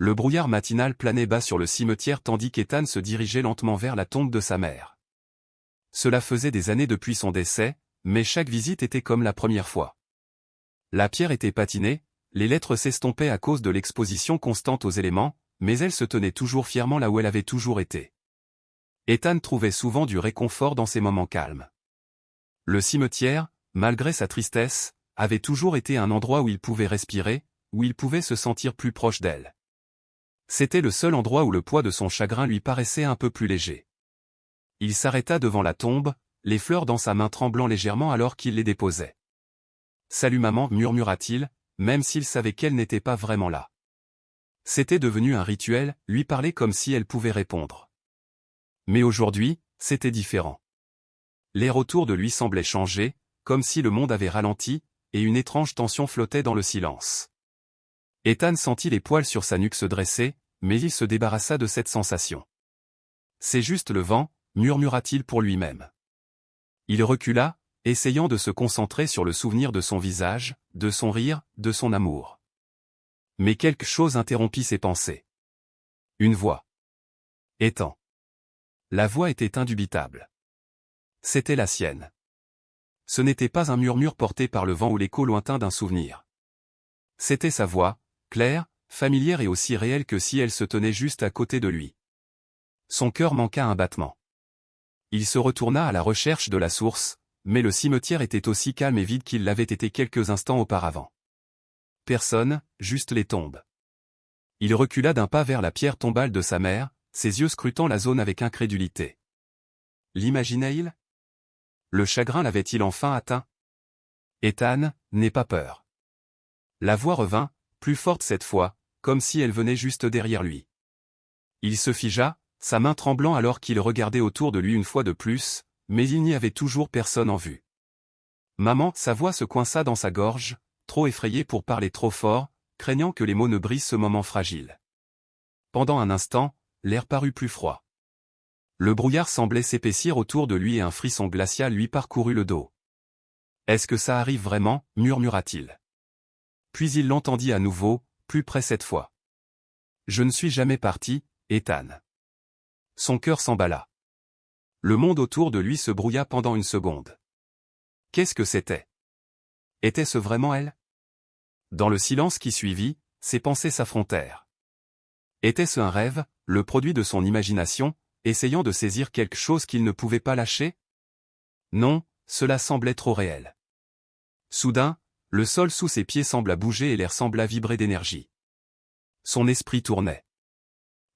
Le brouillard matinal planait bas sur le cimetière tandis qu'Ethan se dirigeait lentement vers la tombe de sa mère. Cela faisait des années depuis son décès, mais chaque visite était comme la première fois. La pierre était patinée, les lettres s'estompaient à cause de l'exposition constante aux éléments, mais elle se tenait toujours fièrement là où elle avait toujours été. Ethan trouvait souvent du réconfort dans ces moments calmes. Le cimetière, malgré sa tristesse, avait toujours été un endroit où il pouvait respirer, où il pouvait se sentir plus proche d'elle. C'était le seul endroit où le poids de son chagrin lui paraissait un peu plus léger. Il s'arrêta devant la tombe, les fleurs dans sa main tremblant légèrement alors qu'il les déposait. « Salut maman » murmura-t-il, même s'il savait qu'elle n'était pas vraiment là. C'était devenu un rituel, lui parler comme si elle pouvait répondre. Mais aujourd'hui, c'était différent. L'air autour de lui semblait changer, comme si le monde avait ralenti, et une étrange tension flottait dans le silence. Ethan sentit les poils sur sa nuque se dresser, mais il se débarrassa de cette sensation. « C'est juste le vent » murmura-t-il pour lui-même. Il recula, essayant de se concentrer sur le souvenir de son visage, de son rire, de son amour. Mais quelque chose interrompit ses pensées. Une voix. Ethan. La voix était indubitable. C'était la sienne. Ce n'était pas un murmure porté par le vent ou l'écho lointain d'un souvenir. C'était sa voix, claire, familière et aussi réelle que si elle se tenait juste à côté de lui. Son cœur manqua un battement. Il se retourna à la recherche de la source, mais le cimetière était aussi calme et vide qu'il l'avait été quelques instants auparavant. Personne, juste les tombes. Il recula d'un pas vers la pierre tombale de sa mère, ses yeux scrutant la zone avec incrédulité. L'imaginait-il? Le chagrin l'avait-il enfin atteint? Ethan, n'aie pas peur. La voix revint, plus forte cette fois, comme si elle venait juste derrière lui. Il se figea, sa main tremblant alors qu'il regardait autour de lui une fois de plus, mais il n'y avait toujours personne en vue. Maman, sa voix se coinça dans sa gorge, trop effrayée pour parler trop fort, craignant que les mots ne brisent ce moment fragile. Pendant un instant, l'air parut plus froid. Le brouillard semblait s'épaissir autour de lui et un frisson glacial lui parcourut le dos. « Est-ce que ça arrive vraiment » murmura-t-il. Puis il l'entendit à nouveau, plus près cette fois. « Je ne suis jamais parti, Ethan. » Son cœur s'emballa. Le monde autour de lui se brouilla pendant une seconde. Qu'est-ce que c'était? Était-ce vraiment elle? Dans le silence qui suivit, ses pensées s'affrontèrent. Était-ce un rêve, le produit de son imagination, essayant de saisir quelque chose qu'il ne pouvait pas lâcher? Non, cela semblait trop réel. Soudain, le sol sous ses pieds sembla bouger et l'air sembla vibrer d'énergie. Son esprit tournait.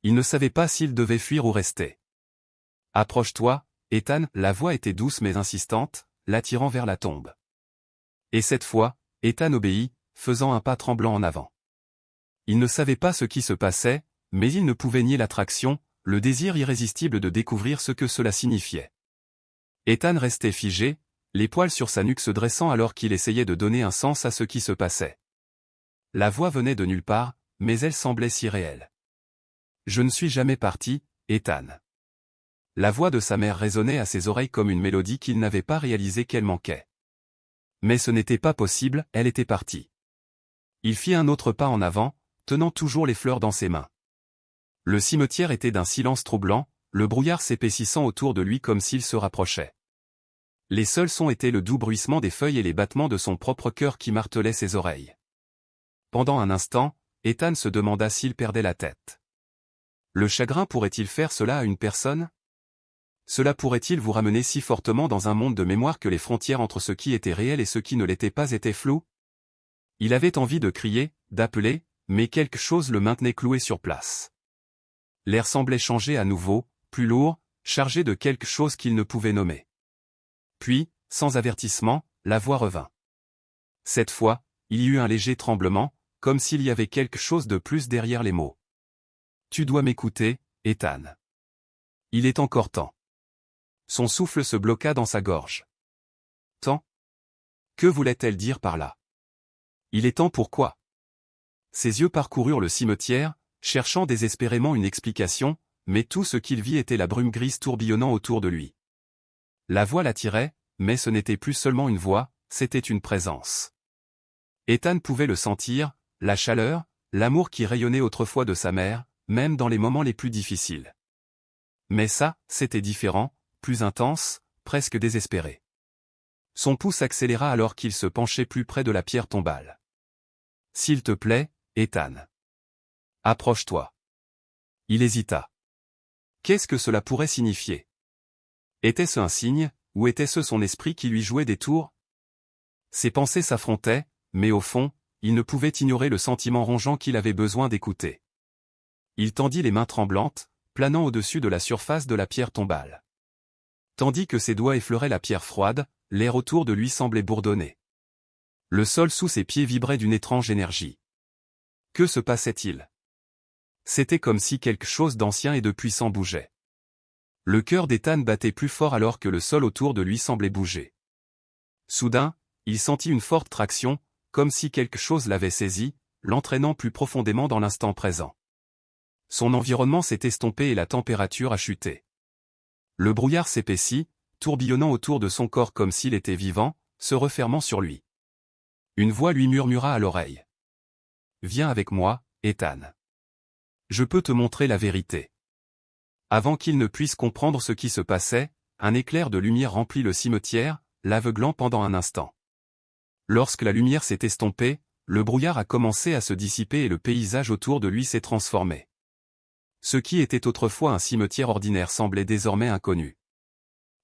Il ne savait pas s'il devait fuir ou rester. « Approche-toi, Ethan » la voix était douce mais insistante, l'attirant vers la tombe. Et cette fois, Ethan obéit, faisant un pas tremblant en avant. Il ne savait pas ce qui se passait, mais il ne pouvait nier l'attraction, le désir irrésistible de découvrir ce que cela signifiait. Ethan restait figé, les poils sur sa nuque se dressant alors qu'il essayait de donner un sens à ce qui se passait. La voix venait de nulle part, mais elle semblait si réelle. « Je ne suis jamais parti, Ethan. » La voix de sa mère résonnait à ses oreilles comme une mélodie qu'il n'avait pas réalisé qu'elle manquait. Mais ce n'était pas possible, elle était partie. Il fit un autre pas en avant, tenant toujours les fleurs dans ses mains. Le cimetière était d'un silence troublant, le brouillard s'épaississant autour de lui comme s'il se rapprochait. Les seuls sons étaient le doux bruissement des feuilles et les battements de son propre cœur qui martelaient ses oreilles. Pendant un instant, Ethan se demanda s'il perdait la tête. Le chagrin pourrait-il faire cela à une personne? Cela pourrait-il vous ramener si fortement dans un monde de mémoire que les frontières entre ce qui était réel et ce qui ne l'était pas étaient floues? Il avait envie de crier, d'appeler, mais quelque chose le maintenait cloué sur place. L'air semblait changer à nouveau, plus lourd, chargé de quelque chose qu'il ne pouvait nommer. Puis, sans avertissement, la voix revint. Cette fois, il y eut un léger tremblement, comme s'il y avait quelque chose de plus derrière les mots. « Tu dois m'écouter, Ethan. Il est encore temps. » Son souffle se bloqua dans sa gorge. Temps? Que voulait-elle dire par là? Il est temps pourquoi? Ses yeux parcoururent le cimetière, cherchant désespérément une explication, mais tout ce qu'il vit était la brume grise tourbillonnant autour de lui. La voix l'attirait, mais ce n'était plus seulement une voix, c'était une présence. Ethan pouvait le sentir, la chaleur, l'amour qui rayonnait autrefois de sa mère, même dans les moments les plus difficiles. Mais ça, c'était différent, plus intense, presque désespéré. Son pouce accéléra alors qu'il se penchait plus près de la pierre tombale. « S'il te plaît, Ethan. Approche-toi. » Il hésita. Qu'est-ce que cela pourrait signifier? Était-ce un signe, ou était-ce son esprit qui lui jouait des tours? Ses pensées s'affrontaient, mais au fond, il ne pouvait ignorer le sentiment rongeant qu'il avait besoin d'écouter. Il tendit les mains tremblantes, planant au-dessus de la surface de la pierre tombale. Tandis que ses doigts effleuraient la pierre froide, l'air autour de lui semblait bourdonner. Le sol sous ses pieds vibrait d'une étrange énergie. Que se passait-il? C'était comme si quelque chose d'ancien et de puissant bougeait. Le cœur d'Ethan battait plus fort alors que le sol autour de lui semblait bouger. Soudain, il sentit une forte traction, comme si quelque chose l'avait saisi, l'entraînant plus profondément dans l'instant présent. Son environnement s'est estompé et la température a chuté. Le brouillard s'épaissit, tourbillonnant autour de son corps comme s'il était vivant, se refermant sur lui. Une voix lui murmura à l'oreille. « Viens avec moi, Ethan. Je peux te montrer la vérité. » Avant qu'il ne puisse comprendre ce qui se passait, un éclair de lumière remplit le cimetière, l'aveuglant pendant un instant. Lorsque la lumière s'est estompée, le brouillard a commencé à se dissiper et le paysage autour de lui s'est transformé. Ce qui était autrefois un cimetière ordinaire semblait désormais inconnu.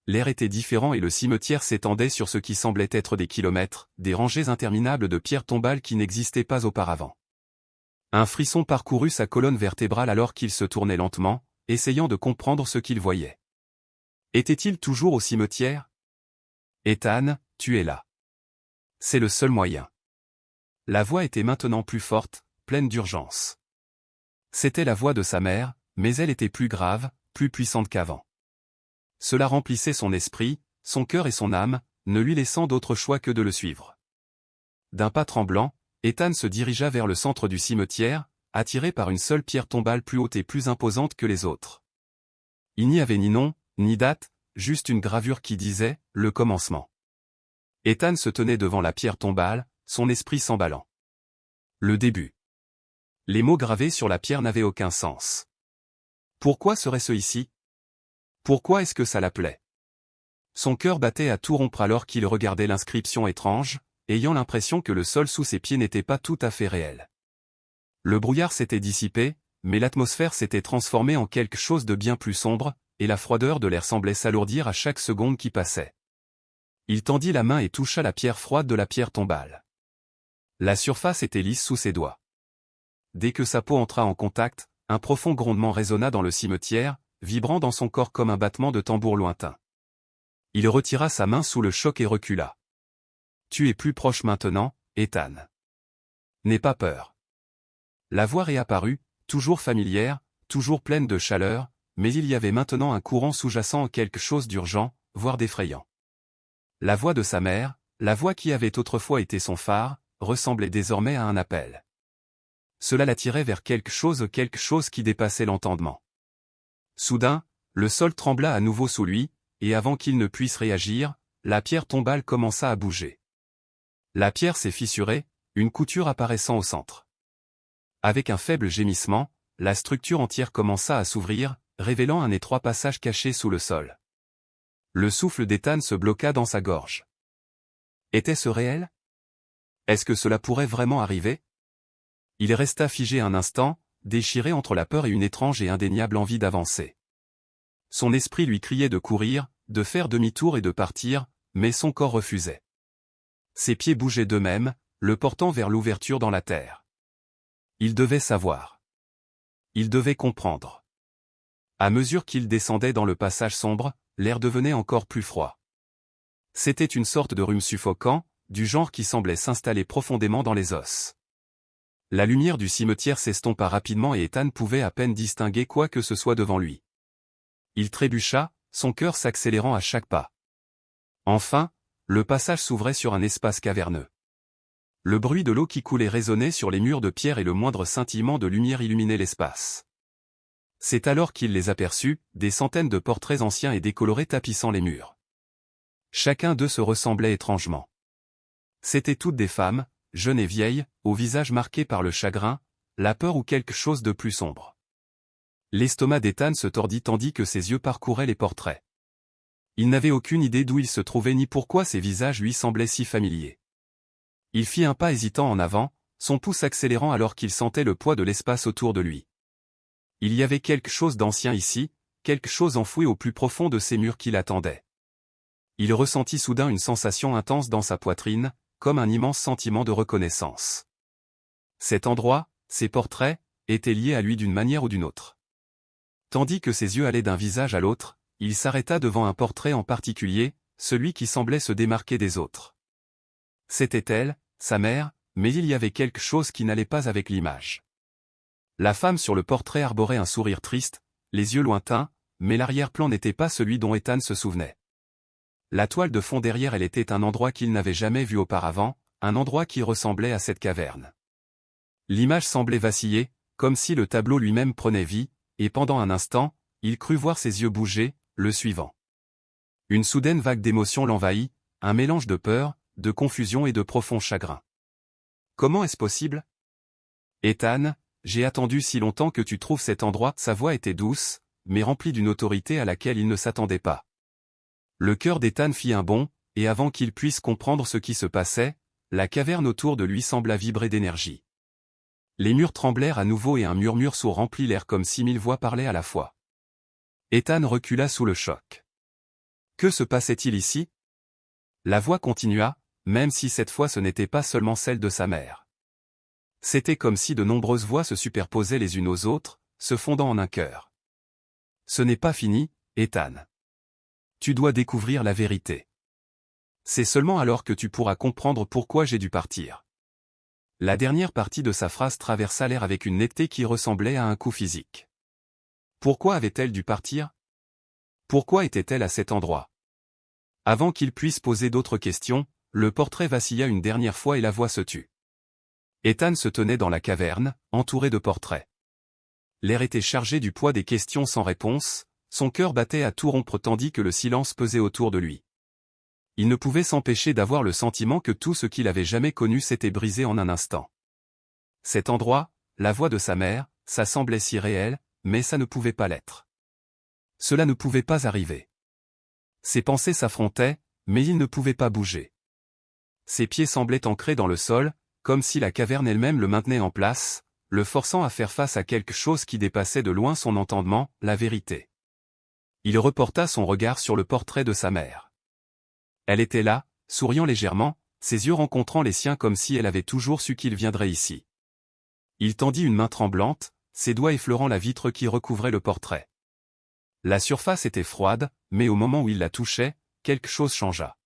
L'air était différent et le cimetière s'étendait sur ce qui semblait être des kilomètres, des rangées interminables de pierres tombales qui n'existaient pas auparavant. Un frisson parcourut sa colonne vertébrale alors qu'il se tournait lentement, essayant de comprendre ce qu'il voyait. Était-il toujours au cimetière? « Ethan, tu es là. C'est le seul moyen. » La voix était maintenant plus forte, pleine d'urgence. C'était la voix de sa mère, mais elle était plus grave, plus puissante qu'avant. Cela remplissait son esprit, son cœur et son âme, ne lui laissant d'autre choix que de le suivre. D'un pas tremblant, Ethan se dirigea vers le centre du cimetière, attiré par une seule pierre tombale plus haute et plus imposante que les autres. Il n'y avait ni nom, ni date, juste une gravure qui disait « Le commencement ». Ethan se tenait devant la pierre tombale, son esprit s'emballant. Le début. Les mots gravés sur la pierre n'avaient aucun sens. Pourquoi serait-ce ici? Pourquoi est-ce que ça l'appelait? Son cœur battait à tout rompre alors qu'il regardait l'inscription étrange, ayant l'impression que le sol sous ses pieds n'était pas tout à fait réel. Le brouillard s'était dissipé, mais l'atmosphère s'était transformée en quelque chose de bien plus sombre, et la froideur de l'air semblait s'alourdir à chaque seconde qui passait. Il tendit la main et toucha la pierre froide de la pierre tombale. La surface était lisse sous ses doigts. Dès que sa peau entra en contact, un profond grondement résonna dans le cimetière, vibrant dans son corps comme un battement de tambour lointain. Il retira sa main sous le choc et recula. « Tu es plus proche maintenant, Ethan. N'aie pas peur. » La voix réapparut, toujours familière, toujours pleine de chaleur, mais il y avait maintenant un courant sous-jacent en quelque chose d'urgent, voire d'effrayant. La voix de sa mère, la voix qui avait autrefois été son phare, ressemblait désormais à un appel. Cela l'attirait vers quelque chose qui dépassait l'entendement. Soudain, le sol trembla à nouveau sous lui, et avant qu'il ne puisse réagir, la pierre tombale commença à bouger. La pierre s'est fissurée, une couture apparaissant au centre. Avec un faible gémissement, la structure entière commença à s'ouvrir, révélant un étroit passage caché sous le sol. Le souffle d'Ethan se bloqua dans sa gorge. Était-ce réel? Est-ce que cela pourrait vraiment arriver? Il resta figé un instant, déchiré entre la peur et une étrange et indéniable envie d'avancer. Son esprit lui criait de courir, de faire demi-tour et de partir, mais son corps refusait. Ses pieds bougeaient d'eux-mêmes, le portant vers l'ouverture dans la terre. Il devait savoir. Il devait comprendre. À mesure qu'il descendait dans le passage sombre, l'air devenait encore plus froid. C'était une sorte de rhume suffocant, du genre qui semblait s'installer profondément dans les os. La lumière du cimetière s'estompa rapidement et Ethan pouvait à peine distinguer quoi que ce soit devant lui. Il trébucha, son cœur s'accélérant à chaque pas. Enfin, le passage s'ouvrait sur un espace caverneux. Le bruit de l'eau qui coulait résonnait sur les murs de pierre et le moindre scintillement de lumière illuminait l'espace. C'est alors qu'il les aperçut, des centaines de portraits anciens et décolorés tapissant les murs. Chacun d'eux se ressemblait étrangement. C'étaient toutes des femmes, jeunes et vieilles, au visage marqué par le chagrin, la peur ou quelque chose de plus sombre. L'estomac d'Ethan se tordit tandis que ses yeux parcouraient les portraits. Il n'avait aucune idée d'où il se trouvait ni pourquoi ces visages lui semblaient si familiers. Il fit un pas hésitant en avant, son pouce accélérant alors qu'il sentait le poids de l'espace autour de lui. Il y avait quelque chose d'ancien ici, quelque chose enfoui au plus profond de ces murs qui l'attendaient. Il ressentit soudain une sensation intense dans sa poitrine, comme un immense sentiment de reconnaissance. Cet endroit, ces portraits, étaient liés à lui d'une manière ou d'une autre. Tandis que ses yeux allaient d'un visage à l'autre, il s'arrêta devant un portrait en particulier, celui qui semblait se démarquer des autres. C'était elle, sa mère, mais il y avait quelque chose qui n'allait pas avec l'image. La femme sur le portrait arborait un sourire triste, les yeux lointains, mais l'arrière-plan n'était pas celui dont Ethan se souvenait. La toile de fond derrière elle était un endroit qu'il n'avait jamais vu auparavant, un endroit qui ressemblait à cette caverne. L'image semblait vaciller, comme si le tableau lui-même prenait vie, et pendant un instant, il crut voir ses yeux bouger, le suivant. Une soudaine vague d'émotion l'envahit, un mélange de peur, de confusion et de profond chagrin. Comment est-ce possible? Ethan, j'ai attendu si longtemps que tu trouves cet endroit. Sa voix était douce, mais remplie d'une autorité à laquelle il ne s'attendait pas. Le cœur d'Ethan fit un bond, et avant qu'il puisse comprendre ce qui se passait, la caverne autour de lui sembla vibrer d'énergie. Les murs tremblèrent à nouveau et un murmure sourd remplit l'air comme si 1000 voix parlaient à la fois. Ethan recula sous le choc. Que se passait-il ici? La voix continua, même si cette fois ce n'était pas seulement celle de sa mère. C'était comme si de nombreuses voix se superposaient les unes aux autres, se fondant en un cœur. Ce n'est pas fini, Ethan. Tu dois découvrir la vérité. C'est seulement alors que tu pourras comprendre pourquoi j'ai dû partir. La dernière partie de sa phrase traversa l'air avec une netteté qui ressemblait à un coup physique. Pourquoi avait-elle dû partir? Pourquoi était-elle à cet endroit? Avant qu'il puisse poser d'autres questions, le portrait vacilla une dernière fois et la voix se tut. Ethan se tenait dans la caverne, entouré de portraits. L'air était chargé du poids des questions sans réponse, son cœur battait à tout rompre tandis que le silence pesait autour de lui. Il ne pouvait s'empêcher d'avoir le sentiment que tout ce qu'il avait jamais connu s'était brisé en un instant. Cet endroit, la voix de sa mère, ça semblait si réel, mais ça ne pouvait pas l'être. Cela ne pouvait pas arriver. Ses pensées s'affrontaient, mais il ne pouvait pas bouger. Ses pieds semblaient ancrés dans le sol, comme si la caverne elle-même le maintenait en place, le forçant à faire face à quelque chose qui dépassait de loin son entendement, la vérité. Il reporta son regard sur le portrait de sa mère. Elle était là, souriant légèrement, ses yeux rencontrant les siens comme si elle avait toujours su qu'il viendrait ici. Il tendit une main tremblante, ses doigts effleurant la vitre qui recouvrait le portrait. La surface était froide, mais au moment où il la touchait, quelque chose changea.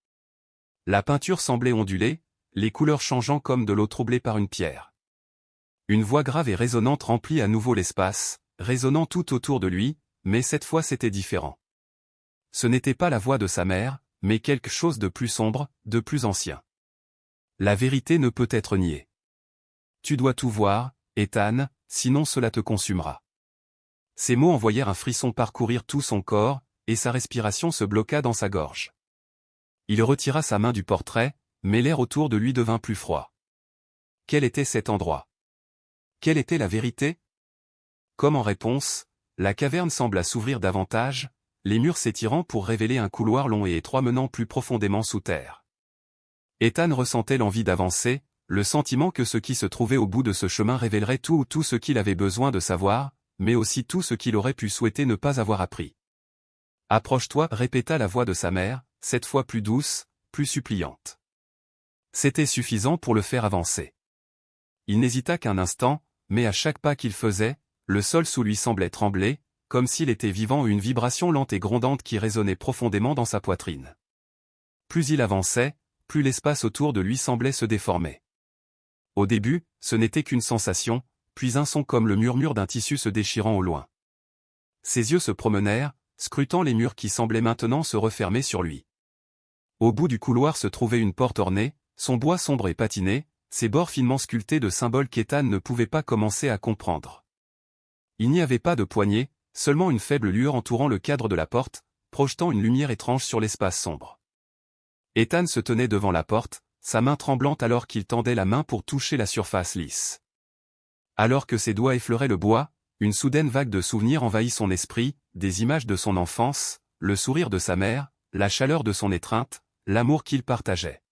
La peinture semblait onduler, les couleurs changeant comme de l'eau troublée par une pierre. Une voix grave et résonnante remplit à nouveau l'espace, résonnant tout autour de lui, mais cette fois c'était différent. Ce n'était pas la voix de sa mère, mais quelque chose de plus sombre, de plus ancien. La vérité ne peut être niée. Tu dois tout voir, Ethan, sinon cela te consumera. Ces mots envoyèrent un frisson parcourir tout son corps, et sa respiration se bloqua dans sa gorge. Il retira sa main du portrait, mais l'air autour de lui devint plus froid. Quel était cet endroit? Quelle était la vérité? Comme en réponse, la caverne sembla s'ouvrir davantage, les murs s'étirant pour révéler un couloir long et étroit menant plus profondément sous terre. Ethan ressentait l'envie d'avancer, le sentiment que ce qui se trouvait au bout de ce chemin révélerait tout ce qu'il avait besoin de savoir, mais aussi tout ce qu'il aurait pu souhaiter ne pas avoir appris. Approche-toi, répéta la voix de sa mère, cette fois plus douce, plus suppliante. C'était suffisant pour le faire avancer. Il n'hésita qu'un instant, mais à chaque pas qu'il faisait, le sol sous lui semblait trembler, comme s'il était vivant une vibration lente et grondante qui résonnait profondément dans sa poitrine. Plus il avançait, plus l'espace autour de lui semblait se déformer. Au début, ce n'était qu'une sensation, puis un son comme le murmure d'un tissu se déchirant au loin. Ses yeux se promenèrent, scrutant les murs qui semblaient maintenant se refermer sur lui. Au bout du couloir se trouvait une porte ornée, son bois sombre et patiné, ses bords finement sculptés de symboles qu'Ethan ne pouvait pas commencer à comprendre. Il n'y avait pas de poignée, seulement une faible lueur entourant le cadre de la porte, projetant une lumière étrange sur l'espace sombre. Ethan se tenait devant la porte, sa main tremblante alors qu'il tendait la main pour toucher la surface lisse. Alors que ses doigts effleuraient le bois, une soudaine vague de souvenirs envahit son esprit, des images de son enfance, le sourire de sa mère, la chaleur de son étreinte, l'amour qu'il partageait.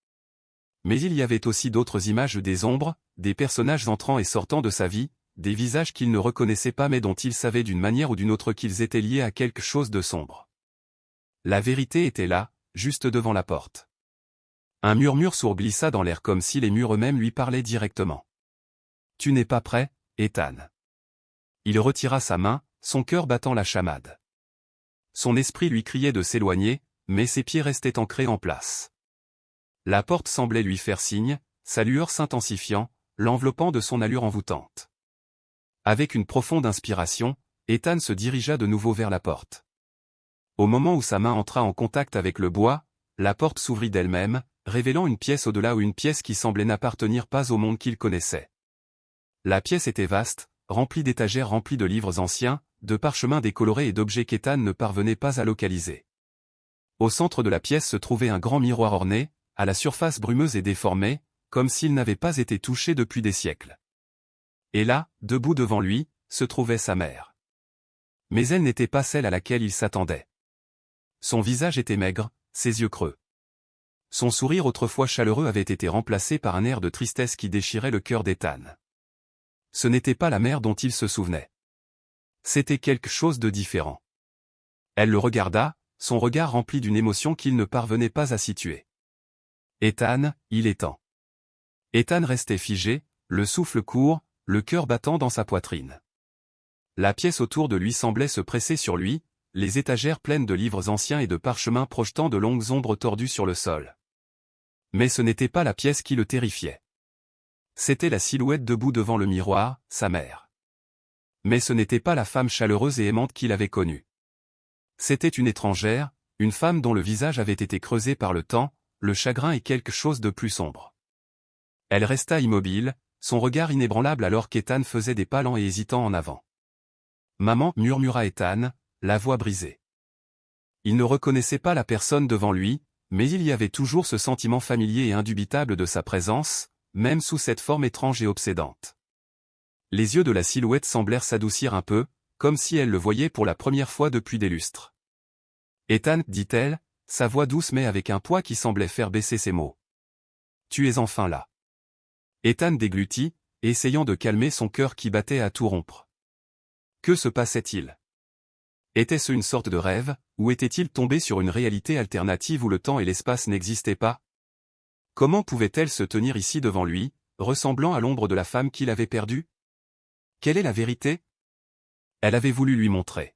Mais il y avait aussi d'autres images des ombres, des personnages entrant et sortant de sa vie, des visages qu'il ne reconnaissait pas mais dont il savait d'une manière ou d'une autre qu'ils étaient liés à quelque chose de sombre. La vérité était là, juste devant la porte. Un murmure sourd glissa dans l'air comme si les murs eux-mêmes lui parlaient directement. « Tu n'es pas prêt, Ethan. » Il retira sa main, son cœur battant la chamade. Son esprit lui criait de s'éloigner, mais ses pieds restaient ancrés en place. La porte semblait lui faire signe, sa lueur s'intensifiant, l'enveloppant de son allure envoûtante. Avec une profonde inspiration, Ethan se dirigea de nouveau vers la porte. Au moment où sa main entra en contact avec le bois, la porte s'ouvrit d'elle-même, révélant une pièce au-delà ou une pièce qui semblait n'appartenir pas au monde qu'il connaissait. La pièce était vaste, remplie d'étagères remplies de livres anciens, de parchemins décolorés et d'objets qu'Ethan ne parvenait pas à localiser. Au centre de la pièce se trouvait un grand miroir orné, à la surface brumeuse et déformée, comme s'il n'avait pas été touché depuis des siècles. Et là, debout devant lui, se trouvait sa mère. Mais elle n'était pas celle à laquelle il s'attendait. Son visage était maigre, ses yeux creux. Son sourire autrefois chaleureux avait été remplacé par un air de tristesse qui déchirait le cœur d'Ethan. Ce n'était pas la mère dont il se souvenait. C'était quelque chose de différent. Elle le regarda, son regard rempli d'une émotion qu'il ne parvenait pas à situer. « Ethan, il est temps. » Ethan restait figé, le souffle court, le cœur battant dans sa poitrine. La pièce autour de lui semblait se presser sur lui, les étagères pleines de livres anciens et de parchemins projetant de longues ombres tordues sur le sol. Mais ce n'était pas la pièce qui le terrifiait. C'était la silhouette debout devant le miroir, sa mère. Mais ce n'était pas la femme chaleureuse et aimante qu'il avait connue. C'était une étrangère, une femme dont le visage avait été creusé par le temps, le chagrin et quelque chose de plus sombre. Elle resta immobile, son regard inébranlable alors qu'Ethan faisait des pas lents et hésitants en avant. « Maman » murmura Ethan, la voix brisée. Il ne reconnaissait pas la personne devant lui, mais il y avait toujours ce sentiment familier et indubitable de sa présence, même sous cette forme étrange et obsédante. Les yeux de la silhouette semblèrent s'adoucir un peu, comme si elle le voyait pour la première fois depuis des lustres. « Ethan » dit-elle, sa voix douce mais avec un poids qui semblait faire baisser ses mots. « Tu es enfin là. » Ethan déglutit, essayant de calmer son cœur qui battait à tout rompre. Que se passait-il? Était-ce une sorte de rêve, ou était-il tombé sur une réalité alternative où le temps et l'espace n'existaient pas? Comment pouvait-elle se tenir ici devant lui, ressemblant à l'ombre de la femme qu'il avait perdue? Quelle est la vérité? Elle avait voulu lui montrer.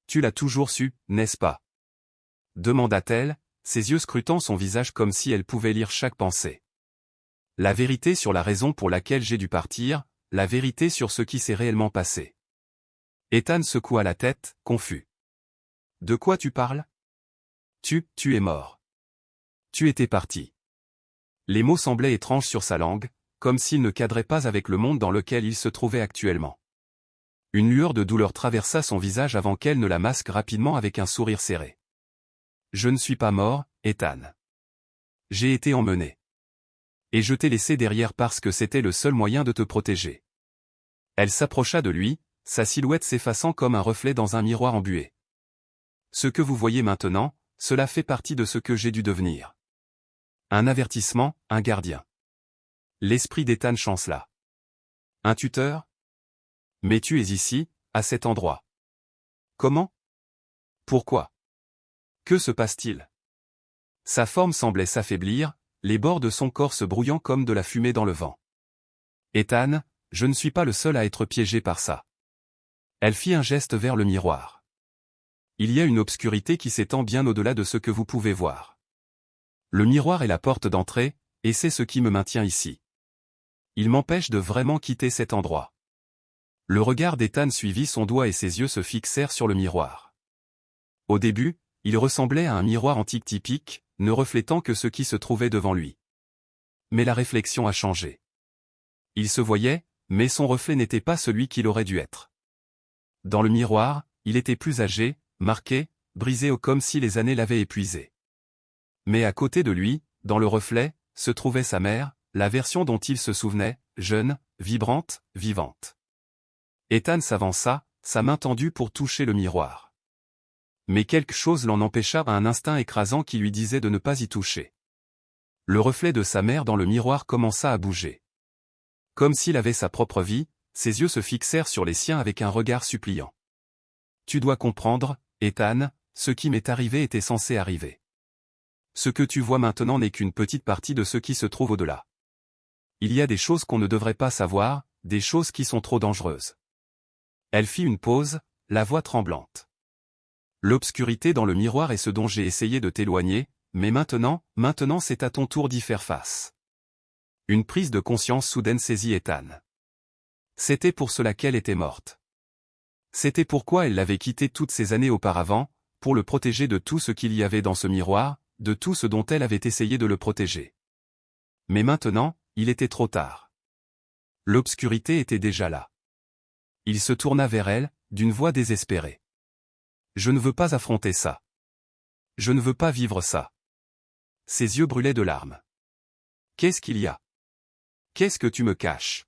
Tu l'as toujours su, n'est-ce pas? Demanda-t-elle, ses yeux scrutant son visage comme si elle pouvait lire chaque pensée. La vérité sur la raison pour laquelle j'ai dû partir, la vérité sur ce qui s'est réellement passé. Ethan secoua la tête, confus. De quoi tu parles? Tu es mort. Tu étais parti. Les mots semblaient étranges sur sa langue, comme s'ils ne cadraient pas avec le monde dans lequel il se trouvait actuellement. Une lueur de douleur traversa son visage avant qu'elle ne la masque rapidement avec un sourire serré. Je ne suis pas mort, Ethan. J'ai été emmené. Et je t'ai laissé derrière parce que c'était le seul moyen de te protéger. Elle s'approcha de lui, sa silhouette s'effaçant comme un reflet dans un miroir embué. Ce que vous voyez maintenant, cela fait partie de ce que j'ai dû devenir. Un avertissement, un gardien. L'esprit d'Ethan chancela. Un tuteur? Mais tu es ici, à cet endroit. Comment? Pourquoi? Que se passe-t-il? Sa forme semblait s'affaiblir, les bords de son corps se brouillant comme de la fumée dans le vent. Ethan, je ne suis pas le seul à être piégé par ça. Elle fit un geste vers le miroir. Il y a une obscurité qui s'étend bien au-delà de ce que vous pouvez voir. Le miroir est la porte d'entrée, et c'est ce qui me maintient ici. Il m'empêche de vraiment quitter cet endroit. Le regard d'Ethan suivit son doigt et ses yeux se fixèrent sur le miroir. Au début, il ressemblait à un miroir antique typique, ne reflétant que ce qui se trouvait devant lui. Mais la réflexion a changé. Il se voyait, mais son reflet n'était pas celui qu'il aurait dû être. Dans le miroir, il était plus âgé, marqué, brisé comme si les années l'avaient épuisé. Mais à côté de lui, dans le reflet, se trouvait sa mère, la version dont il se souvenait, jeune, vibrante, vivante. Ethan s'avança, sa main tendue pour toucher le miroir. Mais quelque chose l'en empêcha, un instinct écrasant qui lui disait de ne pas y toucher. Le reflet de sa mère dans le miroir commença à bouger. Comme s'il avait sa propre vie, ses yeux se fixèrent sur les siens avec un regard suppliant. « Tu dois comprendre, Ethan, ce qui m'est arrivé était censé arriver. Ce que tu vois maintenant n'est qu'une petite partie de ce qui se trouve au-delà. Il y a des choses qu'on ne devrait pas savoir, des choses qui sont trop dangereuses. » Elle fit une pause, la voix tremblante. L'obscurité dans le miroir est ce dont j'ai essayé de t'éloigner, mais maintenant c'est à ton tour d'y faire face. Une prise de conscience soudaine saisit Ethan. C'était pour cela qu'elle était morte. C'était pourquoi elle l'avait quitté toutes ces années auparavant, pour le protéger de tout ce qu'il y avait dans ce miroir, de tout ce dont elle avait essayé de le protéger. Mais maintenant, il était trop tard. L'obscurité était déjà là. Il se tourna vers elle, d'une voix désespérée. « Je ne veux pas affronter ça. Je ne veux pas vivre ça. » Ses yeux brûlaient de larmes. « Qu'est-ce qu'il y a? Qu'est-ce que tu me caches ?»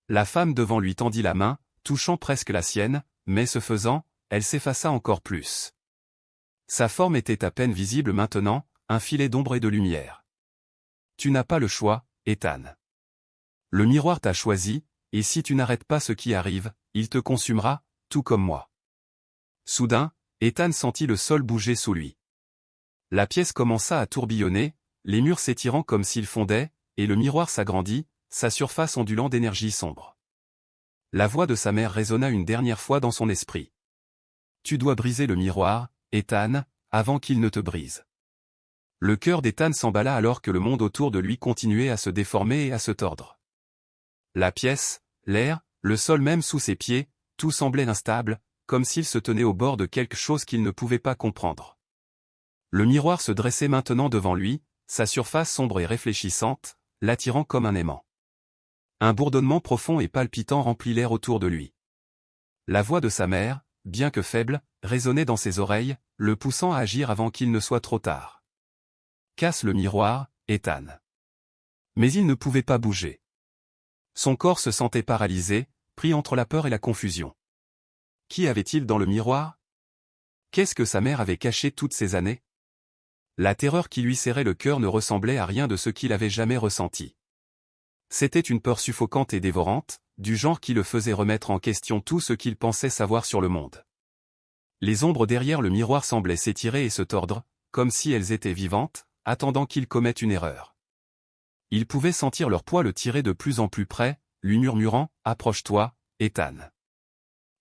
La femme devant lui tendit la main, touchant presque la sienne, mais ce faisant, elle s'effaça encore plus. Sa forme était à peine visible maintenant, un filet d'ombre et de lumière. « Tu n'as pas le choix, Ethan. Le miroir t'a choisi, et si tu n'arrêtes pas ce qui arrive, il te consumera, tout comme moi. » Soudain, Ethan sentit le sol bouger sous lui. La pièce commença à tourbillonner, les murs s'étirant comme s'ils fondaient, et le miroir s'agrandit, sa surface ondulant d'énergie sombre. La voix de sa mère résonna une dernière fois dans son esprit. « Tu dois briser le miroir, Ethan, avant qu'il ne te brise. » Le cœur d'Ethan s'emballa alors que le monde autour de lui continuait à se déformer et à se tordre. La pièce, l'air, le sol même sous ses pieds, tout semblait instable, comme s'il se tenait au bord de quelque chose qu'il ne pouvait pas comprendre. Le miroir se dressait maintenant devant lui, sa surface sombre et réfléchissante, l'attirant comme un aimant. Un bourdonnement profond et palpitant remplit l'air autour de lui. La voix de sa mère, bien que faible, résonnait dans ses oreilles, le poussant à agir avant qu'il ne soit trop tard. Casse le miroir, Ethan. Mais il ne pouvait pas bouger. Son corps se sentait paralysé, pris entre la peur et la confusion. Qui avait-il dans le miroir? Qu'est-ce que sa mère avait caché toutes ces années? La terreur qui lui serrait le cœur ne ressemblait à rien de ce qu'il avait jamais ressenti. C'était une peur suffocante et dévorante, du genre qui le faisait remettre en question tout ce qu'il pensait savoir sur le monde. Les ombres derrière le miroir semblaient s'étirer et se tordre, comme si elles étaient vivantes, attendant qu'il commette une erreur. Il pouvait sentir leur poids le tirer de plus en plus près, lui murmurant « Approche-toi, Ethan.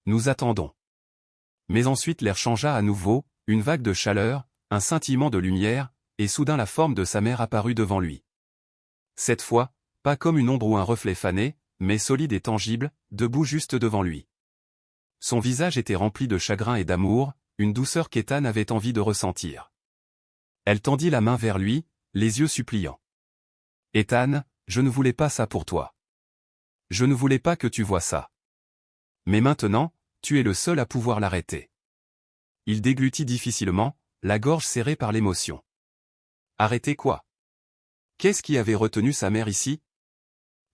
Nous attendons. » Mais ensuite l'air changea à nouveau, une vague de chaleur, un scintillement de lumière, et soudain la forme de sa mère apparut devant lui. Cette fois, pas comme une ombre ou un reflet fané, mais solide et tangible, debout juste devant lui. Son visage était rempli de chagrin et d'amour, une douceur qu'Ethan avait envie de ressentir. Elle tendit la main vers lui, les yeux suppliants. « Ethan, je ne voulais pas ça pour toi. Je ne voulais pas que tu vois ça. Mais maintenant, tu es le seul à pouvoir l'arrêter. » Il déglutit difficilement, la gorge serrée par l'émotion. Arrêter quoi? Qu'est-ce qui avait retenu sa mère ici?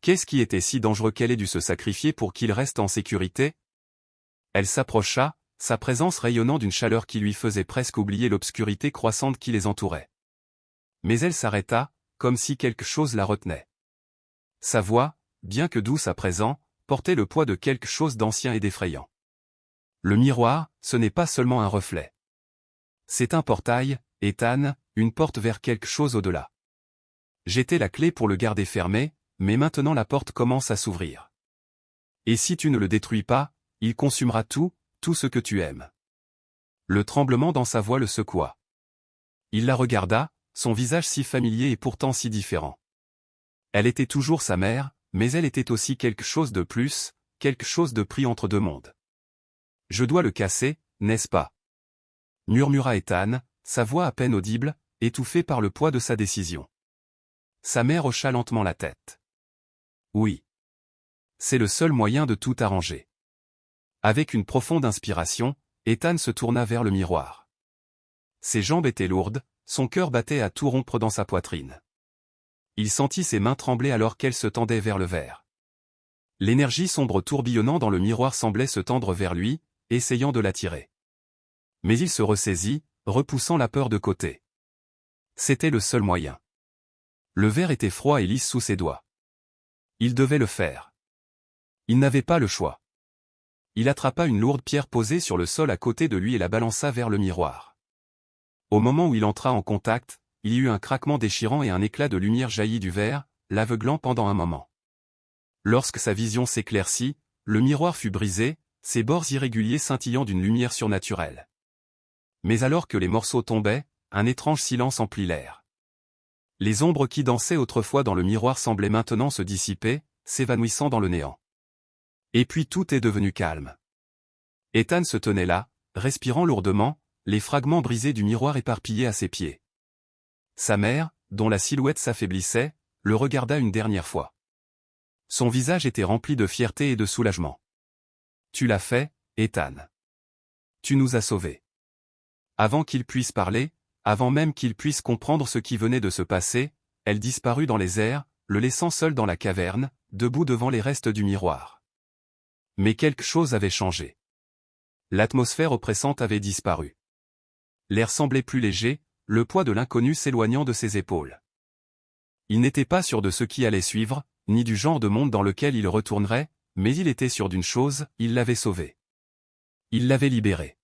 Qu'est-ce qui était si dangereux qu'elle ait dû se sacrifier pour qu'il reste en sécurité? Elle s'approcha, sa présence rayonnant d'une chaleur qui lui faisait presque oublier l'obscurité croissante qui les entourait. Mais elle s'arrêta, comme si quelque chose la retenait. Sa voix, bien que douce à présent, portait le poids de quelque chose d'ancien et d'effrayant. Le miroir, ce n'est pas seulement un reflet. C'est un portail, Ethan, une porte vers quelque chose au-delà. J'étais la clé pour le garder fermé, mais maintenant la porte commence à s'ouvrir. Et si tu ne le détruis pas, il consumera tout, tout ce que tu aimes. Le tremblement dans sa voix le secoua. Il la regarda, son visage si familier et pourtant si différent. Elle était toujours sa mère, mais elle était aussi quelque chose de plus, quelque chose de pris entre deux mondes. « Je dois le casser, n'est-ce pas ?» murmura Ethan, sa voix à peine audible, étouffée par le poids de sa décision. Sa mère hocha lentement la tête. « Oui. C'est le seul moyen de tout arranger. » Avec une profonde inspiration, Ethan se tourna vers le miroir. Ses jambes étaient lourdes, son cœur battait à tout rompre dans sa poitrine. Il sentit ses mains trembler alors qu'elle se tendait vers le verre. L'énergie sombre tourbillonnant dans le miroir semblait se tendre vers lui, essayant de l'attirer. Mais il se ressaisit, repoussant la peur de côté. C'était le seul moyen. Le verre était froid et lisse sous ses doigts. Il devait le faire. Il n'avait pas le choix. Il attrapa une lourde pierre posée sur le sol à côté de lui et la balança vers le miroir. Au moment où il entra en contact, il y eut un craquement déchirant et un éclat de lumière jaillit du verre, l'aveuglant pendant un moment. Lorsque sa vision s'éclaircit, le miroir fut brisé, ses bords irréguliers scintillant d'une lumière surnaturelle. Mais alors que les morceaux tombaient, un étrange silence emplit l'air. Les ombres qui dansaient autrefois dans le miroir semblaient maintenant se dissiper, s'évanouissant dans le néant. Et puis tout est devenu calme. Ethan se tenait là, respirant lourdement, les fragments brisés du miroir éparpillés à ses pieds. Sa mère, dont la silhouette s'affaiblissait, le regarda une dernière fois. Son visage était rempli de fierté et de soulagement. « Tu l'as fait, Ethan. Tu nous as sauvés. » Avant qu'il puisse parler, avant même qu'il puisse comprendre ce qui venait de se passer, elle disparut dans les airs, le laissant seul dans la caverne, debout devant les restes du miroir. Mais quelque chose avait changé. L'atmosphère oppressante avait disparu. L'air semblait plus léger, le poids de l'inconnu s'éloignant de ses épaules. Il n'était pas sûr de ce qui allait suivre, ni du genre de monde dans lequel il retournerait, mais il était sûr d'une chose, il l'avait sauvé. Il l'avait libéré.